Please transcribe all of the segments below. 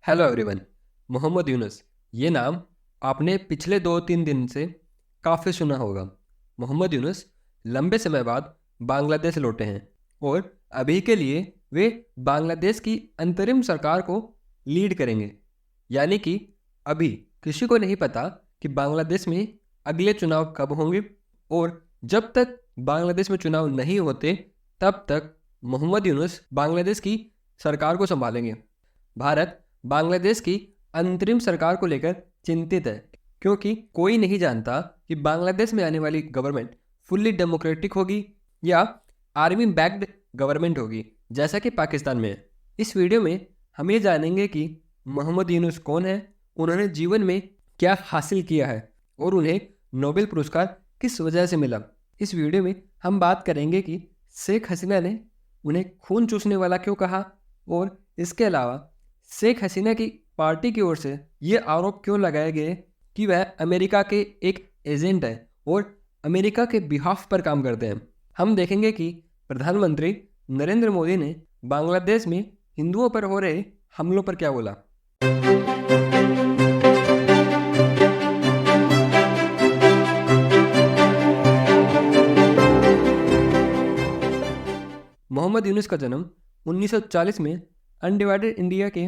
Hello everyone. Mohammad Yunus, ये नाम आपने पिछले 2-3 दिन से काफ़ी सुना होगा। मोहम्मद यूनुस लंबे समय बाद बांग्लादेश लौटे हैं और अभी के लिए वे बांग्लादेश की अंतरिम सरकार को लीड करेंगे। यानी कि अभी किसी को नहीं पता कि बांग्लादेश में अगले चुनाव कब होंगे, और जब तक बांग्लादेश में चुनाव नहीं होते तब तक मोहम्मद यूनुस बांग्लादेश की सरकार को संभालेंगे। भारत बांग्लादेश की अंतरिम सरकार को लेकर चिंतित है, क्योंकि कोई नहीं जानता कि बांग्लादेश में आने वाली गवर्नमेंट फुल्ली डेमोक्रेटिक होगी या आर्मी बैक्ड गवर्नमेंट होगी, जैसा कि पाकिस्तान में है। इस वीडियो में हम ये जानेंगे कि मोहम्मद यूनुस कौन है, उन्होंने जीवन में क्या हासिल किया है और उन्हें नोबेल पुरस्कार किस वजह से मिला। इस वीडियो में हम बात करेंगे कि शेख हसीना ने उन्हें खून चूसने वाला क्यों कहा, और इसके अलावा शेख हसीना की पार्टी की ओर से ये आरोप क्यों लगाए गए कि वह अमेरिका के एक एजेंट है और अमेरिका के बिहाफ पर काम करते हैं। हम देखेंगे कि प्रधानमंत्री नरेंद्र मोदी ने बांग्लादेश में हिंदुओं पर हो रहे हमलों पर क्या बोला। मोहम्मद यूनुस का जन्म 1940 में अनडिवाइडेड इंडिया के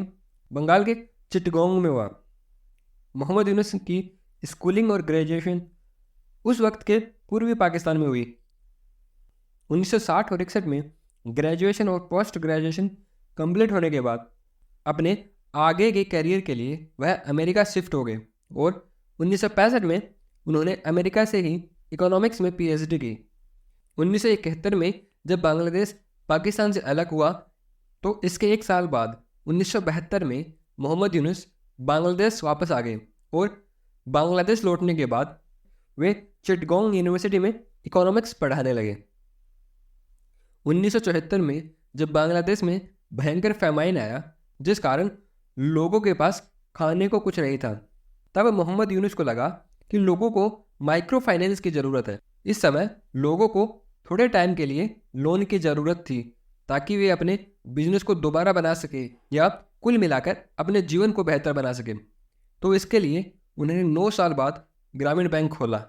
बंगाल के चिटगोंग में हुआ। मोहम्मद यूनुस की स्कूलिंग और ग्रेजुएशन उस वक्त के पूर्वी पाकिस्तान में हुई। 1960 और 61 में ग्रेजुएशन और पोस्ट ग्रेजुएशन कंप्लीट होने के बाद अपने आगे के करियर के लिए वह अमेरिका शिफ्ट हो गए और 1965 में उन्होंने अमेरिका से ही इकोनॉमिक्स में पीएचडी की। 1971 में जब बांग्लादेश पाकिस्तान से अलग हुआ तो इसके एक साल बाद 1972 में मोहम्मद यूनुस बांग्लादेश वापस आ गए और बांग्लादेश लौटने के बाद वे चिटगोंग यूनिवर्सिटी में इकोनॉमिक्स पढ़ाने लगे। 1974 में जब बांग्लादेश में भयंकर फैमाइन आया, जिस कारण लोगों के पास खाने को कुछ नहीं था, तब मोहम्मद यूनुस को लगा कि लोगों को माइक्रो फाइनेंस की ज़रूरत है। इस समय लोगों को थोड़े टाइम के लिए लोन की ज़रूरत थी ताकि वे अपने बिजनेस को दोबारा बना सके या कुल मिलाकर अपने जीवन को बेहतर बना सके। तो इसके लिए उन्होंने 9 साल बाद ग्रामीण बैंक खोला।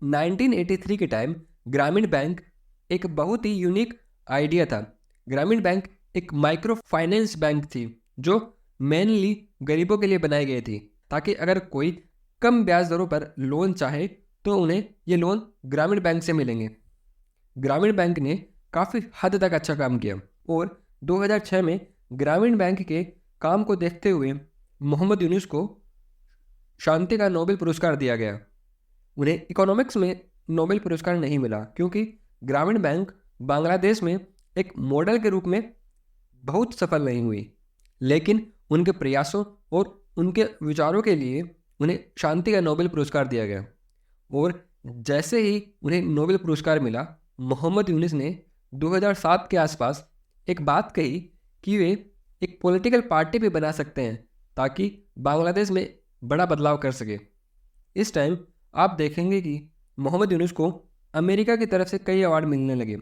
1983 के टाइम ग्रामीण बैंक एक बहुत ही यूनिक आइडिया था। ग्रामीण बैंक एक माइक्रो फाइनेंस बैंक थी जो मेनली गरीबों के लिए बनाई गई थी, ताकि अगर कोई कम ब्याज दरों पर लोन चाहे तो उन्हें ये लोन ग्रामीण बैंक से मिलेंगे। ग्रामीण बैंक ने काफ़ी हद तक अच्छा काम किया और 2006 में ग्रामीण बैंक के काम को देखते हुए मोहम्मद यूनुस को शांति का नोबेल पुरस्कार दिया गया। उन्हें इकोनॉमिक्स में नोबेल पुरस्कार नहीं मिला क्योंकि ग्रामीण बैंक बांग्लादेश में एक मॉडल के रूप में बहुत सफल नहीं हुई, लेकिन उनके प्रयासों और उनके विचारों के लिए उन्हें शांति का नोबेल पुरस्कार दिया गया। और जैसे ही उन्हें नोबेल पुरस्कार मिला, मोहम्मद यूनुस ने 2007 के आसपास एक बात कही कि वे एक पॉलिटिकल पार्टी भी बना सकते हैं ताकि बांग्लादेश में बड़ा बदलाव कर सके। इस टाइम आप देखेंगे कि मोहम्मद यूनुस को अमेरिका की तरफ से कई अवार्ड मिलने लगे।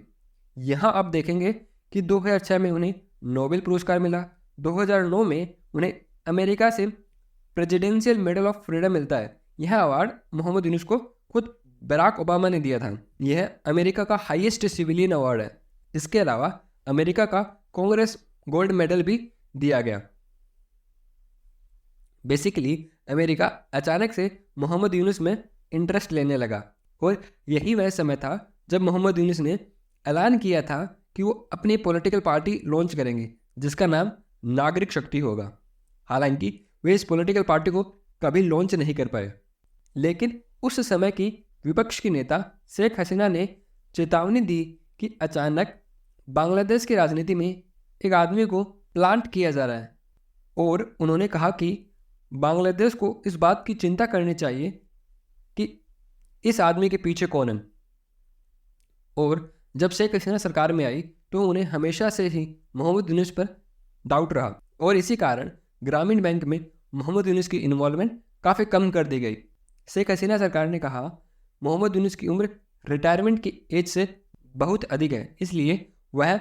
यहाँ आप देखेंगे कि 2006 में उन्हें नोबेल पुरस्कार मिला। 2009 में उन्हें अमेरिका से प्रेसिडेंशियल मेडल ऑफ फ्रीडम मिलता है। यह अवार्ड मोहम्मद यूनुस को खुद बराक ओबामा ने दिया था। यह अमेरिका का हाईएस्ट सिविलियन अवार्ड है। इसके अलावा अमेरिका का कांग्रेस गोल्ड मेडल भी दिया गया। बेसिकली अमेरिका अचानक से मोहम्मद यूनुस में इंटरेस्ट लेने लगा और यही वह समय था जब मोहम्मद यूनुस ने ऐलान किया था कि वो अपनी पॉलिटिकल पार्टी लॉन्च करेंगे जिसका नाम नागरिक शक्ति होगा। हालांकि वे इस पॉलिटिकल पार्टी को कभी लॉन्च नहीं कर पाए, लेकिन उस समय की विपक्ष की नेता शेख हसीना ने चेतावनी दी कि अचानक बांग्लादेश की राजनीति में एक आदमी को प्लांट किया जा रहा है, और उन्होंने कहा कि बांग्लादेश को इस बात की चिंता करनी चाहिए कि इस आदमी के पीछे कौन है। और जब शेख हसीना सरकार में आई तो उन्हें हमेशा से ही मोहम्मद यूनुस पर डाउट रहा और इसी कारण ग्रामीण बैंक में मोहम्मद यूनुस की इन्वॉल्वमेंट काफ़ी कम कर दी गई। शेख हसीना सरकार ने कहा मोहम्मद यूनुस की उम्र रिटायरमेंट की एज से बहुत अधिक है, इसलिए वह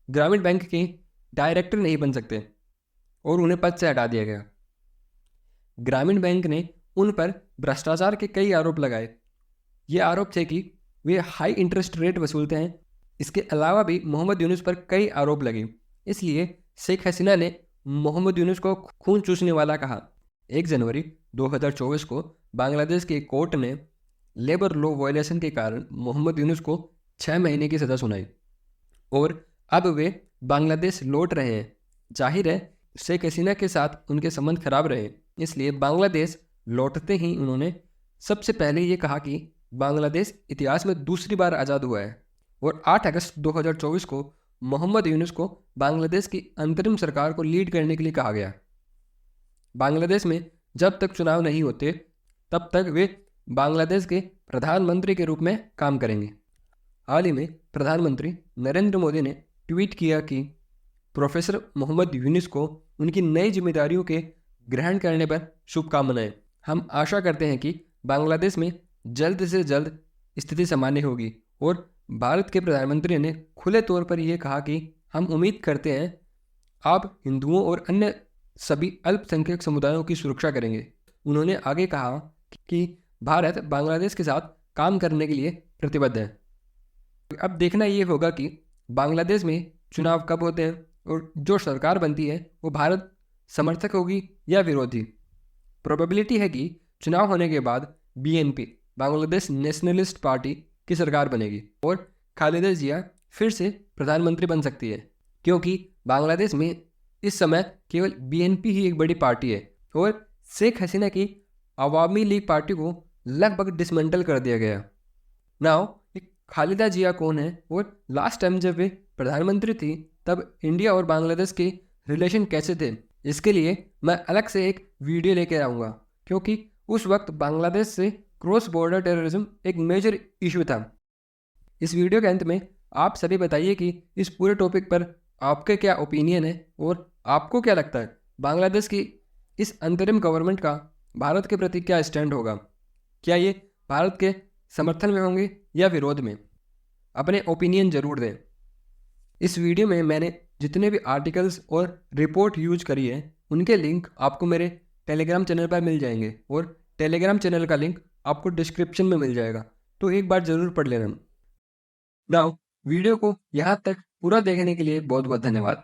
ग्रामीण बैंक के डायरेक्टर नहीं बन सकते और उन्हें पद से हटा दिया गया। ग्रामीण बैंक ने उन पर भ्रष्टाचार के कई आरोप लगाए। ये आरोप थे कि वे हाई इंटरेस्ट रेट वसूलते हैं। इसके अलावा भी मोहम्मद यूनुस पर कई आरोप लगे। इसलिए शेख हसीना ने मोहम्मद यूनुस को खून चूसने वाला कहा। 1 जनवरी 2024 को बांग्लादेश की कोर्ट ने लेबर लॉ वायलेशन के कारण मोहम्मद यूनुस को 6 महीने की सज़ा सुनाई और अब वे बांग्लादेश लौट रहे हैं। जाहिर है शेख हसीना के साथ उनके संबंध खराब रहे, इसलिए बांग्लादेश लौटते ही उन्होंने सबसे पहले ये कहा कि बांग्लादेश इतिहास में दूसरी बार आज़ाद हुआ है और 8 अगस्त 2024 को मोहम्मद यूनुस को बांग्लादेश की अंतरिम सरकार को लीड करने के लिए कहा गया। बांग्लादेश में जब तक चुनाव नहीं होते तब तक वे बांग्लादेश के प्रधानमंत्री के रूप में काम करेंगे। हाल ही में प्रधानमंत्री नरेंद्र मोदी ने ट्वीट किया कि प्रोफेसर मोहम्मद यूनुस को उनकी नई जिम्मेदारियों के ग्रहण करने पर शुभकामनाएं। हम आशा करते हैं कि बांग्लादेश में जल्द से जल्द स्थिति सामान्य होगी। और भारत के प्रधानमंत्री ने खुले तौर पर यह कहा कि हम उम्मीद करते हैं आप हिंदुओं और अन्य सभी अल्पसंख्यक समुदायों की सुरक्षा करेंगे। उन्होंने आगे कहा कि भारत बांग्लादेश के साथ काम करने के लिए प्रतिबद्ध है। अब देखना ये होगा कि बांग्लादेश में चुनाव कब होते हैं और जो सरकार बनती है वो भारत समर्थक होगी या विरोधी। प्रोबेबिलिटी है कि चुनाव होने के बाद बीएनपी बांग्लादेश नेशनलिस्ट पार्टी की सरकार बनेगी और खालिदा जिया फिर से प्रधानमंत्री बन सकती है, क्योंकि बांग्लादेश में इस समय केवल बीएनपी ही एक बड़ी पार्टी है और शेख हसीना की अवामी लीग पार्टी को लगभग डिसमेंटल कर दिया गया। नाउ खालिदा जिया कौन है और लास्ट टाइम जब वे प्रधानमंत्री थी तब इंडिया और बांग्लादेश के रिलेशन कैसे थे, इसके लिए मैं अलग से एक वीडियो लेकर आऊँगा, क्योंकि उस वक्त बांग्लादेश से क्रॉस बॉर्डर टेररिज्म एक मेजर इशू था। इस वीडियो के अंत में आप सभी बताइए कि इस पूरे टॉपिक पर आपके क्या ओपिनियन है और आपको क्या लगता है बांग्लादेश की इस अंतरिम गवर्नमेंट का भारत के प्रति क्या स्टैंड होगा। क्या ये भारत के समर्थन में होंगे या विरोध में? अपने ओपिनियन ज़रूर दें। इस वीडियो में मैंने जितने भी आर्टिकल्स और रिपोर्ट यूज करी है उनके लिंक आपको मेरे टेलीग्राम चैनल पर मिल जाएंगे और टेलीग्राम चैनल का लिंक आपको डिस्क्रिप्शन में मिल जाएगा, तो एक बार ज़रूर पढ़ लेना। नाउ वीडियो को यहाँ तक पूरा देखने के लिए बहुत बहुत धन्यवाद।